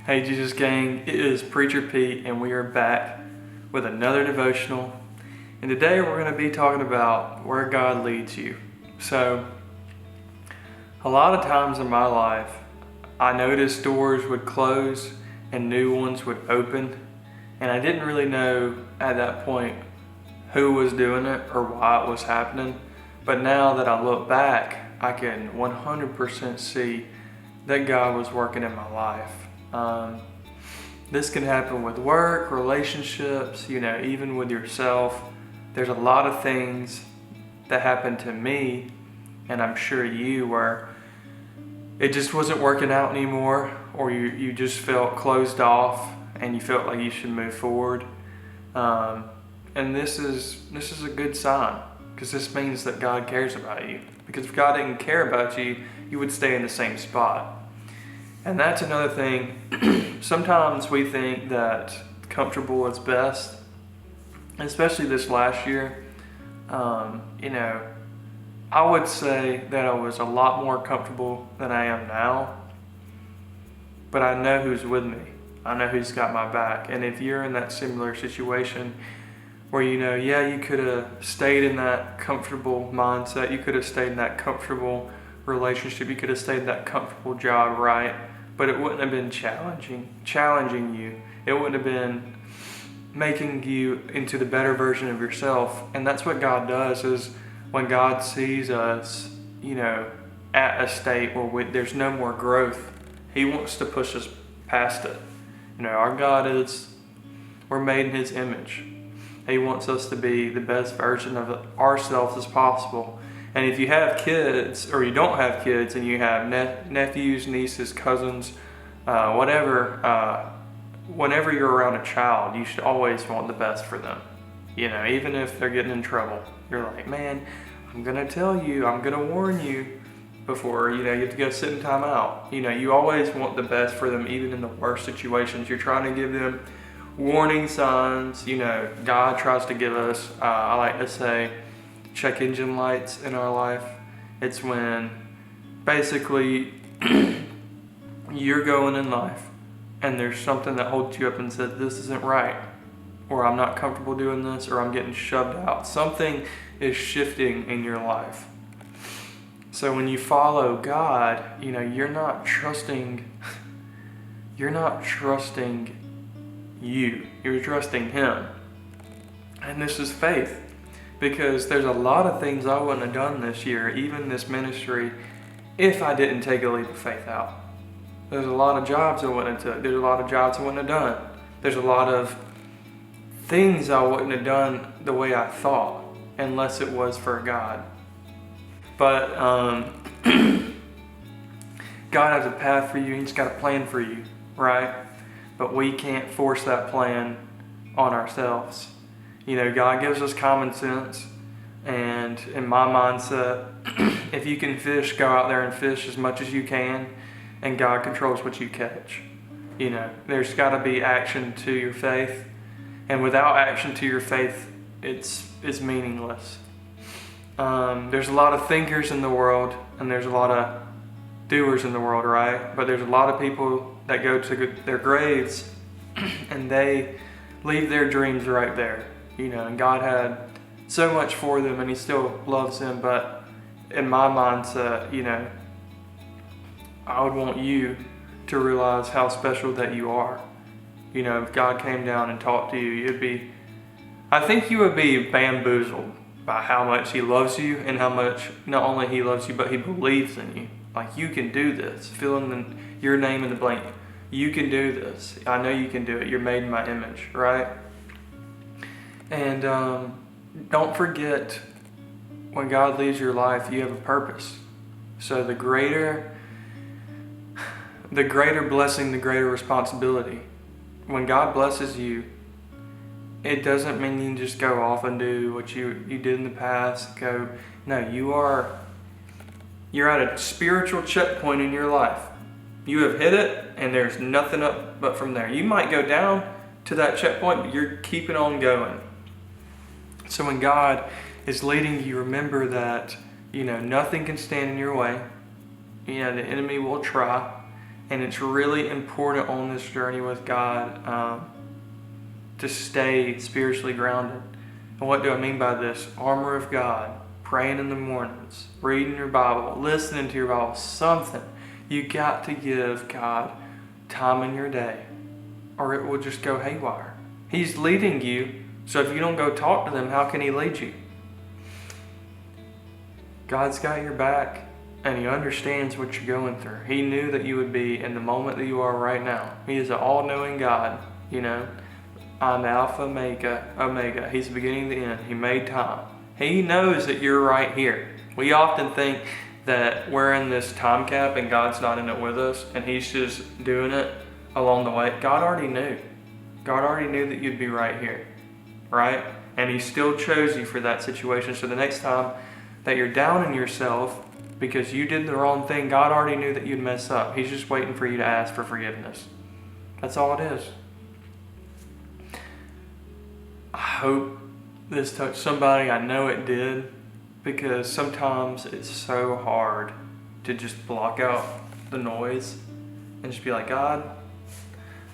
Hey Jesus Gang, it is Preacher Pete and we are back with another devotional. And today we're going to be talking about where God leads you. So, a lot of times in my life, I noticed doors would close and new ones would open. And I didn't really know at that point who was doing it or why it was happening. But now that I look back, I can 100% see that God was working in my life. This can happen with work, relationships, even with yourself. There's a lot of things that happened to me, and I'm sure you, where it just wasn't working out anymore, or you just felt closed off and you felt like you should move forward. And this is a good sign, because this means that God cares about you. Because if God didn't care about you, you would stay in the same spot. And that's another thing. Sometimes we think that comfortable is best, especially this last year. I would say that I was a lot more comfortable than I am now, but I know who's with me. I know who's got my back. And if you're in that similar situation where you could have stayed in that comfortable mindset, you could have stayed in that comfortable relationship, you could have stayed in that comfortable job, right? But it wouldn't have been challenging you. It wouldn't have been making you into the better version of yourself. And that's what God does, is when God sees us, at a state where there's no more growth, He wants to push us past it. Our God we're made in His image. He wants us to be the best version of ourselves as possible. And if you have kids, or you don't have kids, and you have nephews, nieces, cousins, whatever, whenever you're around a child, you should always want the best for them. Even if they're getting in trouble, you're like, man, I'm going to tell you, I'm going to warn you before, you have to go sit in time out. You always want the best for them, even in the worst situations. You're trying to give them warning signs. God tries to give us, I like to say, check engine lights in our life. It's when basically you're going in life and there's something that holds you up and says, this isn't right, or I'm not comfortable doing this, or I'm getting shoved out. Something is shifting in your life. So when you follow God, you're not trusting you. You're trusting Him. And this is faith. Because there's a lot of things I wouldn't have done this year, even this ministry, if I didn't take a leap of faith out. There's a lot of jobs I wouldn't have took. There's a lot of jobs I wouldn't have done. There's a lot of things I wouldn't have done the way I thought, unless it was for God. But God has a path for you. He's got a plan for you, right? But we can't force that plan on ourselves. God gives us common sense, and in my mindset, if you can fish, go out there and fish as much as you can, and God controls what you catch. There's got to be action to your faith, and without action to your faith, it's meaningless. There's a lot of thinkers in the world, and there's a lot of doers in the world, right? But there's a lot of people that go to their graves, and they leave their dreams right there. And God had so much for them, and He still loves them. But in my mindset, I would want you to realize how special that you are. If God came down and talked to you, I think you would be bamboozled by how much He loves you, and how much not only He loves you, but He believes in you. Like, you can do this. Fill in your name in the blank. You can do this. I know you can do it. You're made in my image, right? And don't forget, when God leads your life, you have a purpose. So the greater blessing, the greater responsibility. When God blesses you, it doesn't mean you can just go off and do what you did in the past. No, you're at a spiritual checkpoint in your life. You have hit it, and there's nothing up but from there. You might go down to that checkpoint, but you're keeping on going. So when God is leading you, remember that, nothing can stand in your way. The enemy will try, And it's really important on this journey with God to stay spiritually grounded. And what do I mean by this? Armor of God, praying in the mornings, reading your Bible, listening to your Bible, something. You got to give God time in your day, or it will just go haywire. He's leading you, so if you don't go talk to them, how can He lead you? God's got your back, and He understands what you're going through. He knew that you would be in the moment that you are right now. He is an all-knowing God, I'm Alpha, Omega. He's the beginning and the end. He made time. He knows that you're right here. We often think that we're in this time cap and God's not in it with us, and He's just doing it along the way. God already knew. God already knew that you'd be right here, right? And He still chose you for that situation. So the next time that you're down in yourself because you did the wrong thing, God already knew that you'd mess up. He's just waiting for you to ask for forgiveness. That's all it is. I hope this touched somebody. I know it did, because sometimes it's so hard to just block out the noise and just be like, God,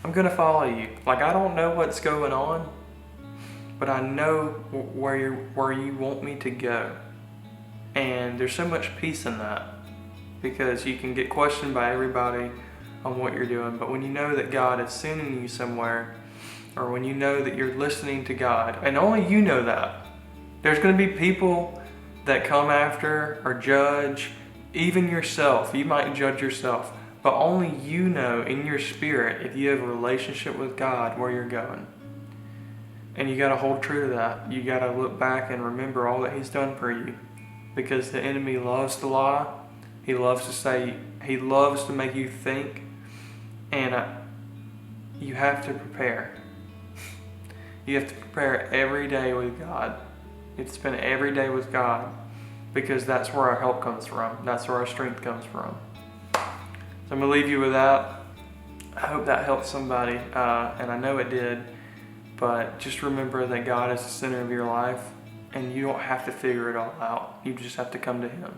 I'm going to follow you. Like, I don't know what's going on, but I know where you want me to go. And there's so much peace in that, because you can get questioned by everybody on what you're doing. But when you know that God is sending you somewhere, or when you know that you're listening to God, and only you know that, there's going to be people that come after or judge, even yourself. You might judge yourself, but only you know in your spirit, if you have a relationship with God, where you're going. And you got to hold true to that. You got to look back and remember all that He's done for you, because the enemy loves to lie. He loves to make you think, and you have to prepare. You have to prepare every day with God. You have to spend every day with God, because that's where our help comes from. That's where our strength comes from. So I'm going to leave you with that. I hope that helped somebody, and I know it did. But just remember that God is the center of your life, and you don't have to figure it all out. You just have to come to Him.